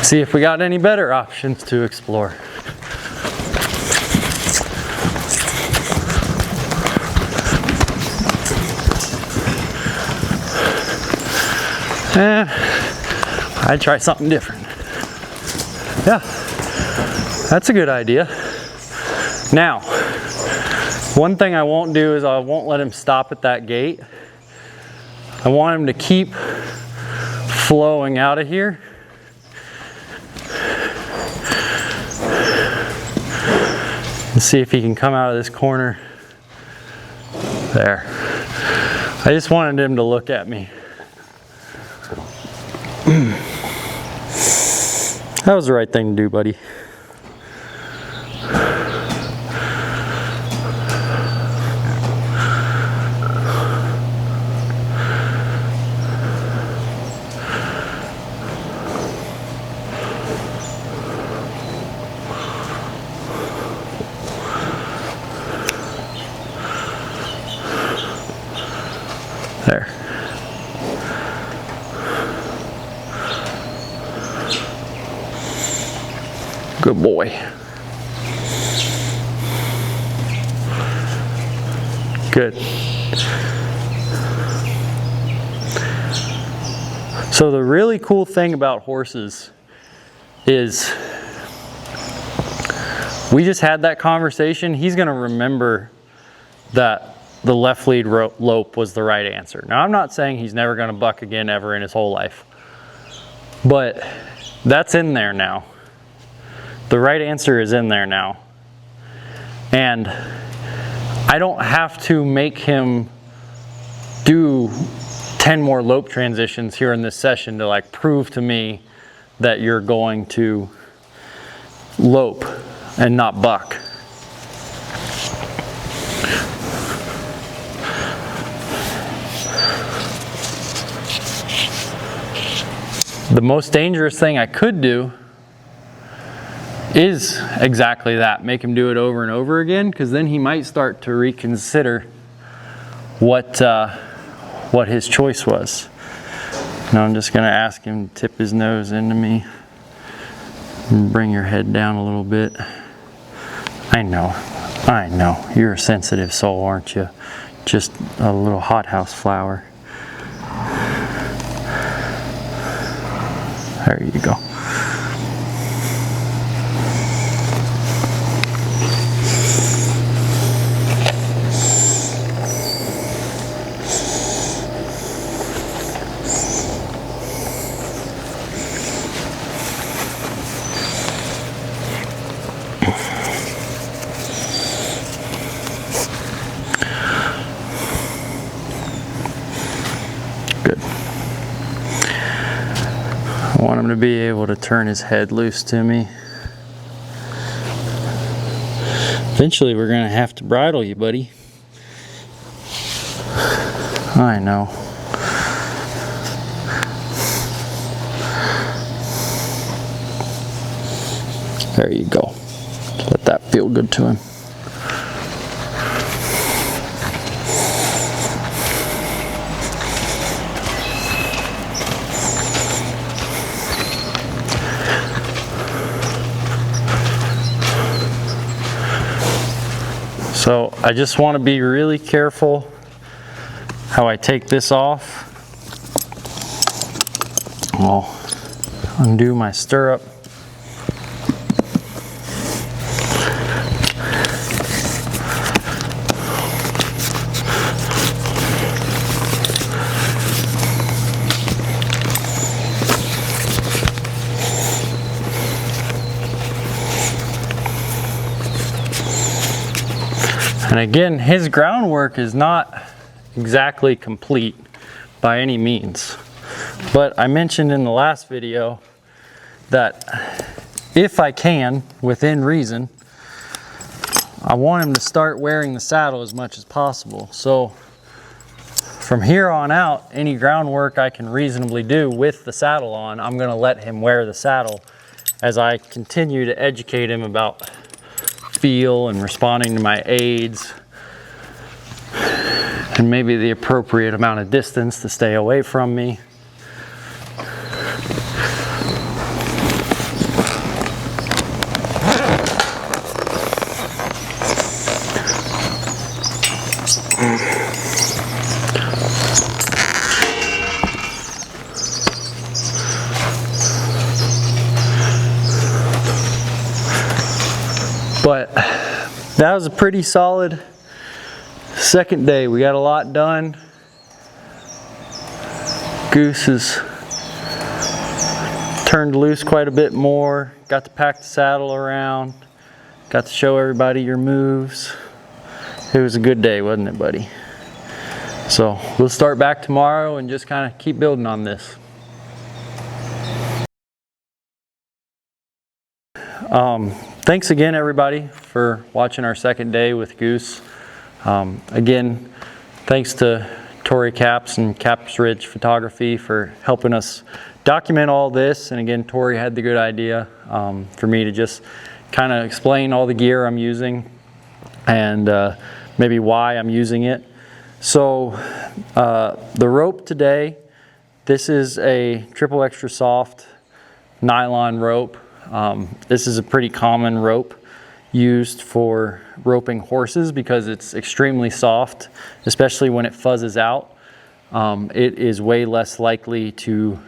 See if we got any better options to explore. I'd try something different. Yeah, that's a good idea. Now, one thing I won't do is I won't let him stop at that gate. I want him to keep flowing out of here. And see if he can come out of this corner. There. I just wanted him to look at me. That was the right thing to do, buddy. There. Good boy. Good. So the really cool thing about horses is we just had that conversation. He's going to remember that the left lead lope was the right answer. Now, I'm not saying he's never going to buck again ever in his whole life, but that's in there now. The right answer is in there now. And I don't have to make him do 10 more lope transitions here in this session to like prove to me that you're going to lope and not buck. The most dangerous thing I could do is exactly that. Make him do it over and over again, because then he might start to reconsider what his choice was. Now I'm just going to ask him to tip his nose into me and bring your head down a little bit. I know, I know, you're a sensitive soul, aren't you? Just a little hothouse flower. There you go. Good. I want him to be able to turn his head loose to me. Eventually we're gonna have to bridle you, buddy. I know. There you go. Let that feel good to him. So I just want to be really careful how I take this off. I'll undo my stirrup. And again, his groundwork is not exactly complete by any means. But I mentioned in the last video that if I can, within reason, I want him to start wearing the saddle as much as possible. So from here on out, any groundwork I can reasonably do with the saddle on, I'm gonna let him wear the saddle as I continue to educate him about feel and responding to my aids and maybe the appropriate amount of distance to stay away from me. But that was a pretty solid second day. We got a lot done. Goose has turned loose quite a bit more. Got to pack the saddle around. Got to show everybody your moves. It was a good day, wasn't it, buddy? So we'll start back tomorrow and just kind of keep building on this. Thanks again, everybody, for watching our second day with Goose. Again, thanks to Tori Caps and Caps Ridge Photography for helping us document all this. And again, Tori had the good idea for me to just kind of explain all the gear I'm using and maybe why I'm using it. So the rope today, this is a triple extra soft nylon rope. This is a pretty common rope used for roping horses because it's extremely soft, especially when it fuzzes out. It is way less likely to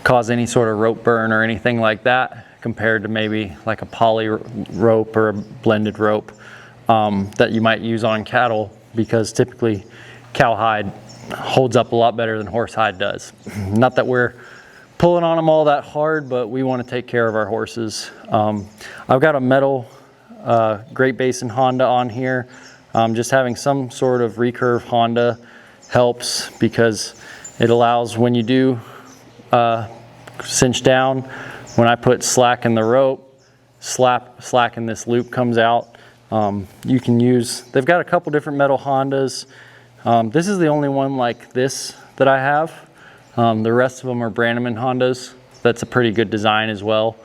cause any sort of rope burn or anything like that compared to maybe like a poly rope or a blended rope that you might use on cattle, because typically cowhide holds up a lot better than horsehide does. Not that we're pulling on them all that hard, but we want to take care of our horses. I've got a metal Great Basin Honda on here. Just having some sort of recurve Honda helps because it allows, when you do cinch down, when I put slack in the rope, slack in this loop comes out. You can use, they've got a couple different metal Hondas. This is the only one like this that I have. The rest of them are Brannaman Hondas. That's a pretty good design as well.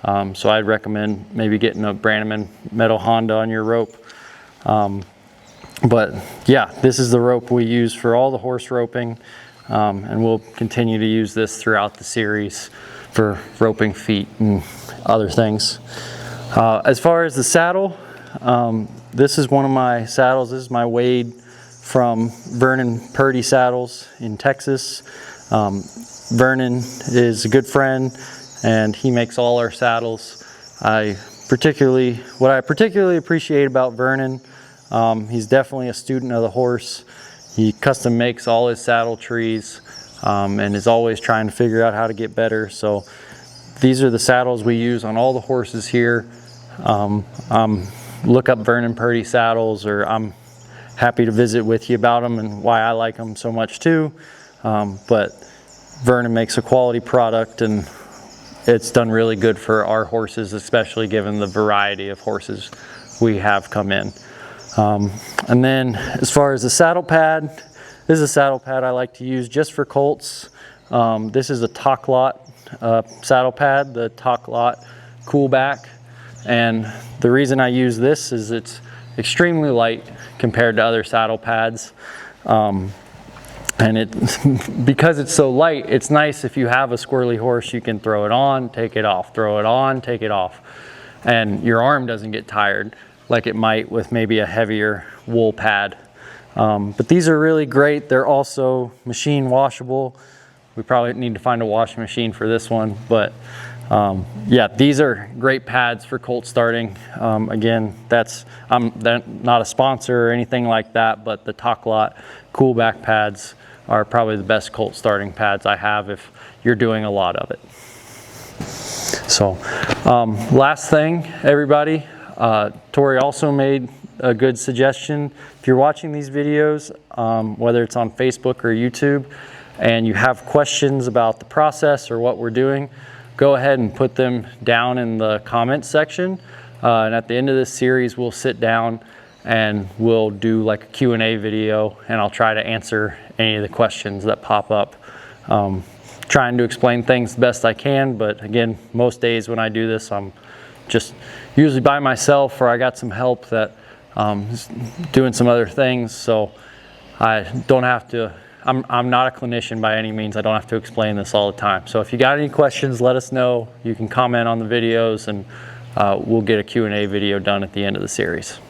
So I'd recommend maybe getting a Brannaman metal Honda on your rope. But yeah, this is the rope we use for all the horse roping. And we'll continue to use this throughout the series for roping feet and other things. As far as the saddle, This is one of my saddles. This is my Wade from Vernon Purdy Saddles in Texas. Vernon is a good friend and he makes all our saddles. What I particularly appreciate about Vernon, he's definitely a student of the horse. He custom makes all his saddle trees and is always trying to figure out how to get better. So these are the saddles we use on all the horses here. Look up Vernon Purdy Saddles, or I'm happy to visit with you about them and why I like them so much too. But Vernon makes a quality product and it's done really good for our horses, especially given the variety of horses we have come in. And then as far as the saddle pad, this is a saddle pad I like to use just for colts. This is a Talk Lot saddle pad, the Talk Lot Coolback. And the reason I use this is it's extremely light compared to other saddle pads. And because it's so light, it's nice if you have a squirrely horse, you can throw it on, take it off, throw it on, take it off. And your arm doesn't get tired like it might with maybe a heavier wool pad. But these are really great. They're also machine washable. We probably need to find a washing machine for this one, but yeah, these are great pads for colt starting. Again, I'm not a sponsor or anything like that, but the Talk Lot Coolback pads are probably the best colt starting pads I have if you're doing a lot of it. So last thing, everybody, Tori also made a good suggestion. If you're watching these videos, whether it's on Facebook or YouTube, and you have questions about the process or what we're doing, go ahead and put them down in the comments section. And at the end of this series, we'll sit down and we'll do like a Q&A video, and I'll try to answer any of the questions that pop up. Trying to explain things the best I can, but again, most days when I do this, I'm just usually by myself, or I got some help that is doing some other things, so I don't have to. I'm not a clinician by any means. I don't have to explain this all the time. So if you got any questions, let us know. You can comment on the videos and we'll get a Q&A video done at the end of the series.